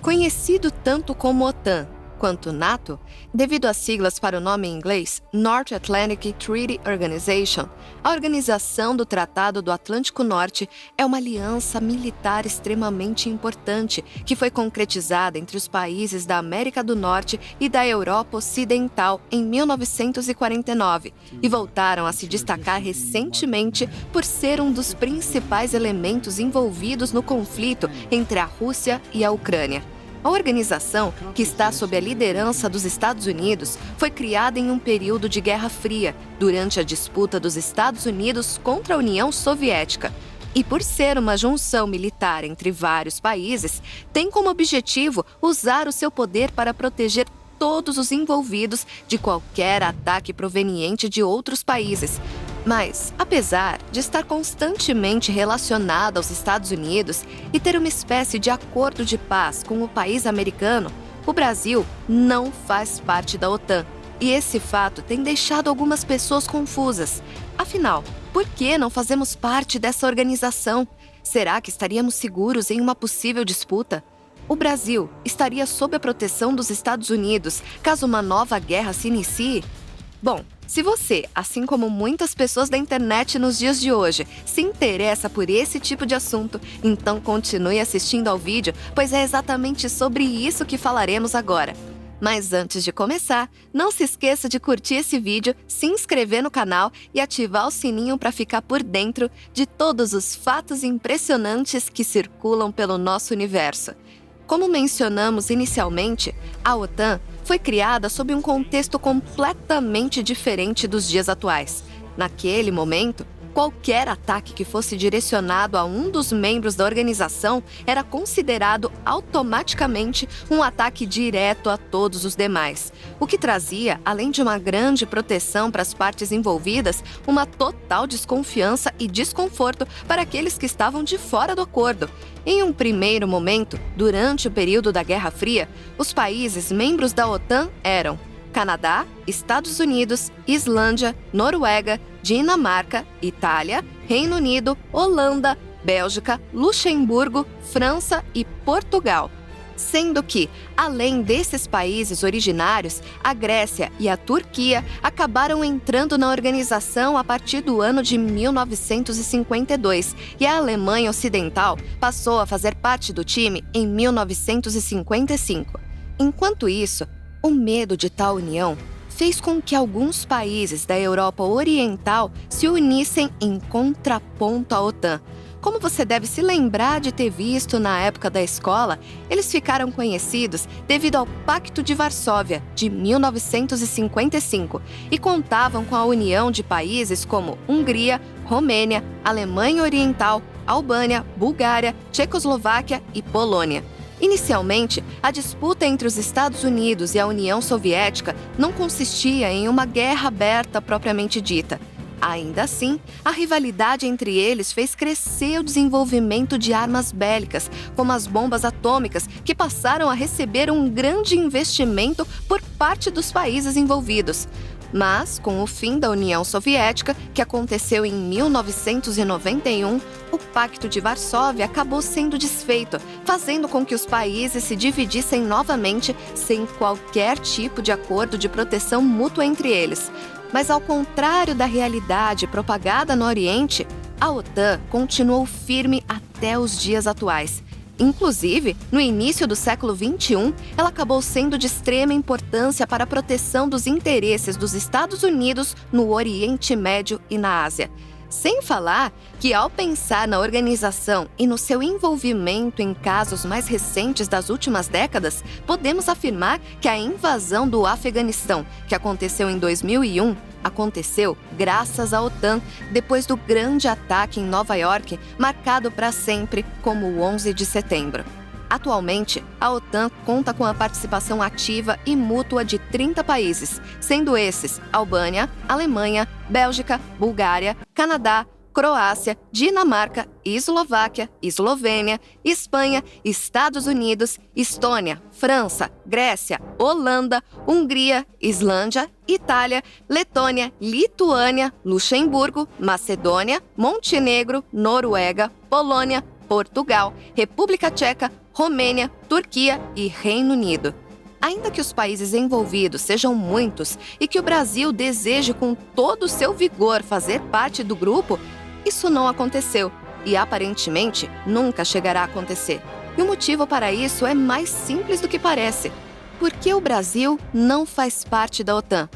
Conhecido tanto como OTAN quanto NATO, devido às siglas para o nome em inglês North Atlantic Treaty Organization, a Organização do Tratado do Atlântico Norte é uma aliança militar extremamente importante que foi concretizada entre os países da América do Norte e da Europa Ocidental em 1949 e voltaram a se destacar recentemente por ser um dos principais elementos envolvidos no conflito entre a Rússia e a Ucrânia. A organização, que está sob a liderança dos Estados Unidos, foi criada em um período de Guerra Fria, durante a disputa dos Estados Unidos contra a União Soviética. E por ser uma junção militar entre vários países, tem como objetivo usar o seu poder para proteger todos os envolvidos de qualquer ataque proveniente de outros países. Mas, apesar de estar constantemente relacionado aos Estados Unidos e ter uma espécie de acordo de paz com o país americano, o Brasil não faz parte da OTAN. E esse fato tem deixado algumas pessoas confusas. Afinal, por que não fazemos parte dessa organização? Será que estaríamos seguros em uma possível disputa? O Brasil estaria sob a proteção dos Estados Unidos caso uma nova guerra se inicie? Bom, se você, assim como muitas pessoas da internet nos dias de hoje, se interessa por esse tipo de assunto, então continue assistindo ao vídeo, pois é exatamente sobre isso que falaremos agora. Mas antes de começar, não se esqueça de curtir esse vídeo, se inscrever no canal e ativar o sininho para ficar por dentro de todos os fatos impressionantes que circulam pelo nosso universo. Como mencionamos inicialmente, a OTAN foi criada sob um contexto completamente diferente dos dias atuais. Naquele momento, qualquer ataque que fosse direcionado a um dos membros da organização era considerado automaticamente um ataque direto a todos os demais, o que trazia, além de uma grande proteção para as partes envolvidas, uma total desconfiança e desconforto para aqueles que estavam de fora do acordo. Em um primeiro momento, durante o período da Guerra Fria, os países membros da OTAN eram Canadá, Estados Unidos, Islândia, Noruega, Dinamarca, Itália, Reino Unido, Holanda, Bélgica, Luxemburgo, França e Portugal. Sendo que, além desses países originários, a Grécia e a Turquia acabaram entrando na organização a partir do ano de 1952 e a Alemanha Ocidental passou a fazer parte do time em 1955. Enquanto isso, o medo de tal união fez com que alguns países da Europa Oriental se unissem em contraponto à OTAN. Como você deve se lembrar de ter visto na época da escola, eles ficaram conhecidos devido ao Pacto de Varsóvia, de 1955, e contavam com a união de países como Hungria, Romênia, Alemanha Oriental, Albânia, Bulgária, Tchecoslováquia e Polônia. Inicialmente, a disputa entre os Estados Unidos e a União Soviética não consistia em uma guerra aberta propriamente dita. Ainda assim, a rivalidade entre eles fez crescer o desenvolvimento de armas bélicas, como as bombas atômicas, que passaram a receber um grande investimento por parte dos países envolvidos. Mas, com o fim da União Soviética, que aconteceu em 1991, o Pacto de Varsóvia acabou sendo desfeito, fazendo com que os países se dividissem novamente sem qualquer tipo de acordo de proteção mútua entre eles. Mas, ao contrário da realidade propagada no Oriente, a OTAN continuou firme até os dias atuais. Inclusive, no início do século XXI, ela acabou sendo de extrema importância para a proteção dos interesses dos Estados Unidos no Oriente Médio e na Ásia. Sem falar que, ao pensar na organização e no seu envolvimento em casos mais recentes das últimas décadas, podemos afirmar que a invasão do Afeganistão, que aconteceu em 2001, aconteceu graças à OTAN, depois do grande ataque em Nova York, marcado para sempre como o 11 de setembro. Atualmente, a OTAN conta com a participação ativa e mútua de 30 países, sendo esses Albânia, Alemanha, Bélgica, Bulgária, Canadá, Croácia, Dinamarca, Eslováquia, Eslovênia, Espanha, Estados Unidos, Estônia, França, Grécia, Holanda, Hungria, Islândia, Itália, Letônia, Lituânia, Luxemburgo, Macedônia, Montenegro, Noruega, Polônia, Portugal, República Tcheca, Romênia, Turquia e Reino Unido. Ainda que os países envolvidos sejam muitos e que o Brasil deseje com todo o seu vigor fazer parte do grupo, isso não aconteceu e aparentemente nunca chegará a acontecer. E o motivo para isso é mais simples do que parece. Porque o Brasil não faz parte da OTAN.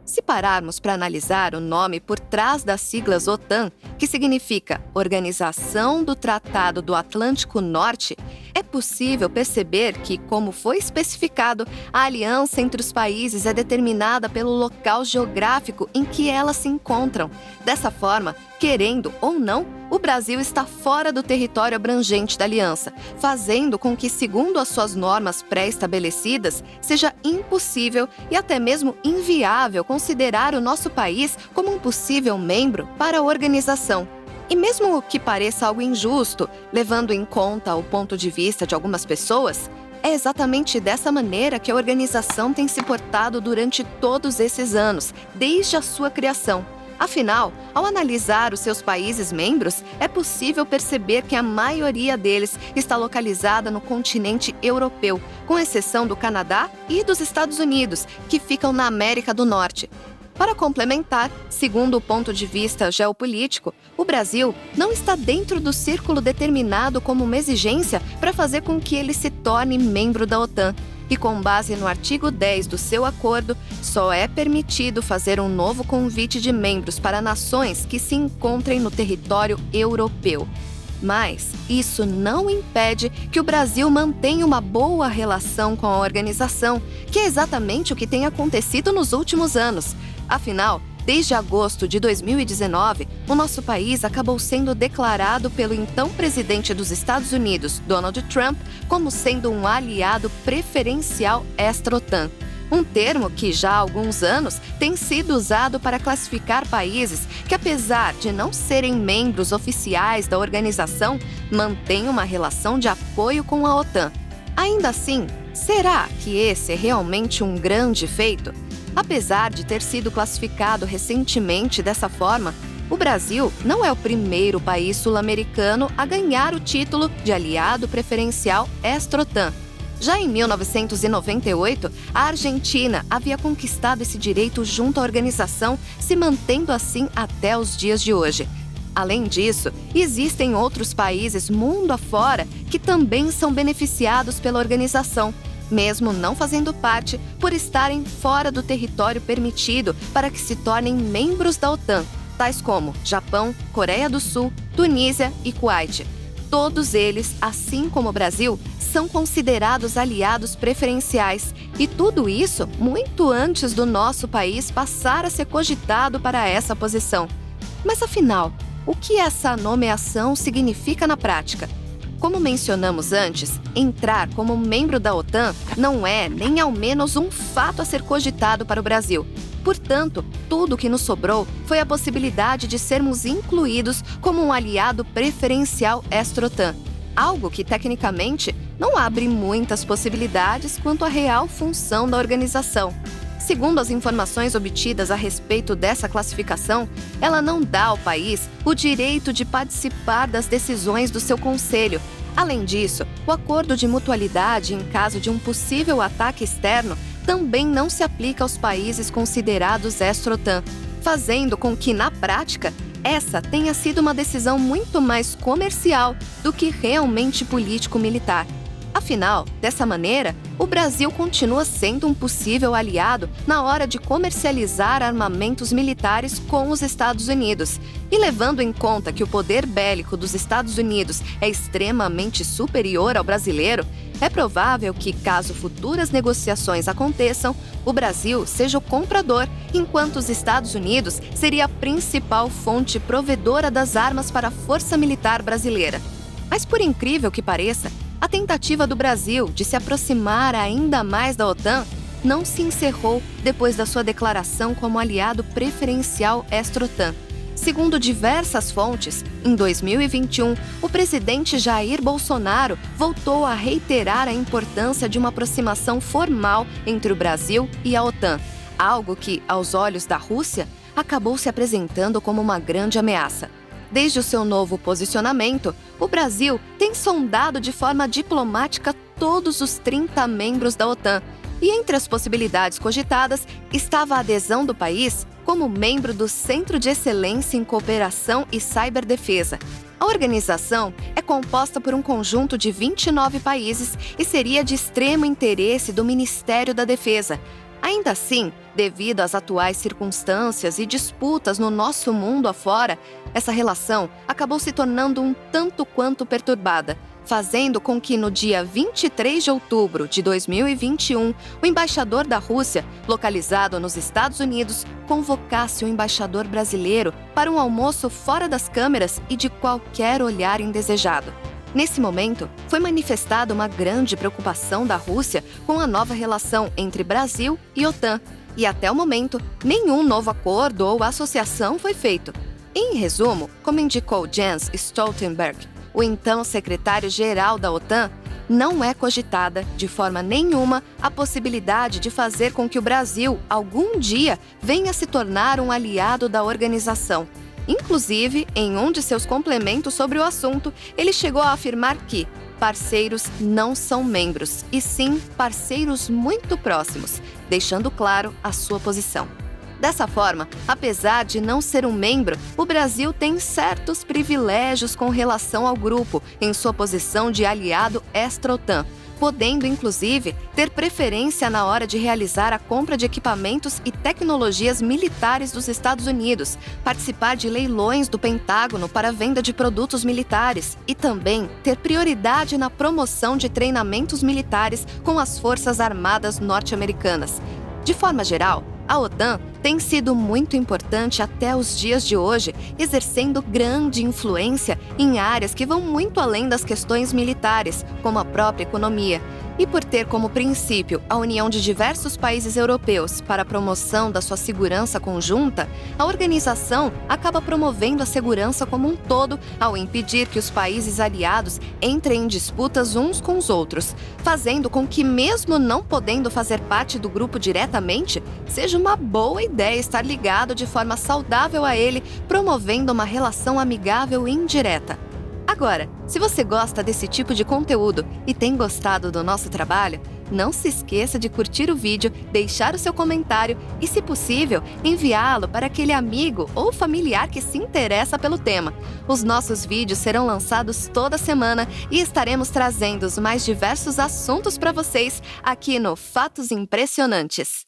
Se pararmos para analisar o nome por trás das siglas OTAN, que significa Organização do Tratado do Atlântico Norte, é possível perceber que, como foi especificado, a aliança entre os países é determinada pelo local geográfico em que elas se encontram. Dessa forma, querendo ou não, o Brasil está fora do território abrangente da aliança, fazendo com que, segundo as suas normas pré-estabelecidas, seja impossível e até mesmo inviável considerar o nosso país como um possível membro para a organização. E mesmo que pareça algo injusto, levando em conta o ponto de vista de algumas pessoas, é exatamente dessa maneira que a organização tem se portado durante todos esses anos, desde a sua criação. Afinal, ao analisar os seus países membros, é possível perceber que a maioria deles está localizada no continente europeu, com exceção do Canadá e dos Estados Unidos, que ficam na América do Norte. Para complementar, segundo o ponto de vista geopolítico, o Brasil não está dentro do círculo determinado como uma exigência para fazer com que ele se torne membro da OTAN. E com base no artigo 10 do seu acordo, só é permitido fazer um novo convite de membros para nações que se encontrem no território europeu. Mas isso não impede que o Brasil mantenha uma boa relação com a organização, que é exatamente o que tem acontecido nos últimos anos. Afinal, desde agosto de 2019, o nosso país acabou sendo declarado pelo então presidente dos Estados Unidos, Donald Trump, como sendo um aliado preferencial extra-OTAN. Um termo que já há alguns anos tem sido usado para classificar países que, apesar de não serem membros oficiais da organização, mantêm uma relação de apoio com a OTAN. Ainda assim, será que esse é realmente um grande feito? Apesar de ter sido classificado recentemente dessa forma, o Brasil não é o primeiro país sul-americano a ganhar o título de aliado preferencial extra-OTAN. Já em 1998, a Argentina havia conquistado esse direito junto à organização, se mantendo assim até os dias de hoje. Além disso, existem outros países mundo afora que também são beneficiados pela organização, mesmo não fazendo parte, por estarem fora do território permitido para que se tornem membros da OTAN, tais como Japão, Coreia do Sul, Tunísia e Kuwait. Todos eles, assim como o Brasil, são considerados aliados preferenciais, e tudo isso muito antes do nosso país passar a ser cogitado para essa posição. Mas afinal, o que essa nomeação significa na prática? Como mencionamos antes, entrar como membro da OTAN não é nem ao menos um fato a ser cogitado para o Brasil. Portanto, tudo o que nos sobrou foi a possibilidade de sermos incluídos como um aliado preferencial extra-OTAN, algo que, tecnicamente, não abre muitas possibilidades quanto à real função da organização. Segundo as informações obtidas a respeito dessa classificação, ela não dá ao país o direito de participar das decisões do seu conselho. Além disso, o acordo de mutualidade em caso de um possível ataque externo também não se aplica aos países considerados extra-OTAN, fazendo com que, na prática, essa tenha sido uma decisão muito mais comercial do que realmente político-militar. Afinal, dessa maneira, o Brasil continua sendo um possível aliado na hora de comercializar armamentos militares com os Estados Unidos. E levando em conta que o poder bélico dos Estados Unidos é extremamente superior ao brasileiro, é provável que, caso futuras negociações aconteçam, o Brasil seja o comprador, enquanto os Estados Unidos seria a principal fonte provedora das armas para a Força Militar brasileira. Mas, por incrível que pareça, a tentativa do Brasil de se aproximar ainda mais da OTAN não se encerrou depois da sua declaração como aliado preferencial extra-OTAN. Segundo diversas fontes, em 2021, o presidente Jair Bolsonaro voltou a reiterar a importância de uma aproximação formal entre o Brasil e a OTAN, algo que, aos olhos da Rússia, acabou se apresentando como uma grande ameaça. Desde o seu novo posicionamento, o Brasil tem sondado de forma diplomática todos os 30 membros da OTAN. E entre as possibilidades cogitadas estava a adesão do país como membro do Centro de Excelência em Cooperação e Ciberdefesa. A organização é composta por um conjunto de 29 países e seria de extremo interesse do Ministério da Defesa. Ainda assim, devido às atuais circunstâncias e disputas no nosso mundo afora, essa relação acabou se tornando um tanto quanto perturbada, fazendo com que no dia 23 de outubro de 2021, o embaixador da Rússia, localizado nos Estados Unidos, convocasse o embaixador brasileiro para um almoço fora das câmeras e de qualquer olhar indesejado. Nesse momento, foi manifestada uma grande preocupação da Rússia com a nova relação entre Brasil e OTAN, e até o momento, nenhum novo acordo ou associação foi feito. Em resumo, como indicou Jens Stoltenberg, o então secretário-geral da OTAN, não é cogitada, de forma nenhuma, a possibilidade de fazer com que o Brasil, algum dia, venha se tornar um aliado da organização. Inclusive, em um de seus complementos sobre o assunto, ele chegou a afirmar que parceiros não são membros, e sim parceiros muito próximos, deixando claro a sua posição. Dessa forma, apesar de não ser um membro, o Brasil tem certos privilégios com relação ao grupo em sua posição de aliado extra-OTAN, podendo, inclusive, ter preferência na hora de realizar a compra de equipamentos e tecnologias militares dos Estados Unidos, participar de leilões do Pentágono para a venda de produtos militares e também ter prioridade na promoção de treinamentos militares com as Forças Armadas norte-americanas. De forma geral, a OTAN tem sido muito importante até os dias de hoje, exercendo grande influência em áreas que vão muito além das questões militares, como a própria economia. E por ter como princípio a união de diversos países europeus para a promoção da sua segurança conjunta, a organização acaba promovendo a segurança como um todo ao impedir que os países aliados entrem em disputas uns com os outros, fazendo com que, mesmo não podendo fazer parte do grupo diretamente, seja uma boa ideia estar ligado de forma saudável a ele, promovendo uma relação amigável e indireta. Agora, se você gosta desse tipo de conteúdo e tem gostado do nosso trabalho, não se esqueça de curtir o vídeo, deixar o seu comentário e, se possível, enviá-lo para aquele amigo ou familiar que se interessa pelo tema. Os nossos vídeos serão lançados toda semana e estaremos trazendo os mais diversos assuntos para vocês aqui no Fatos Impressionantes.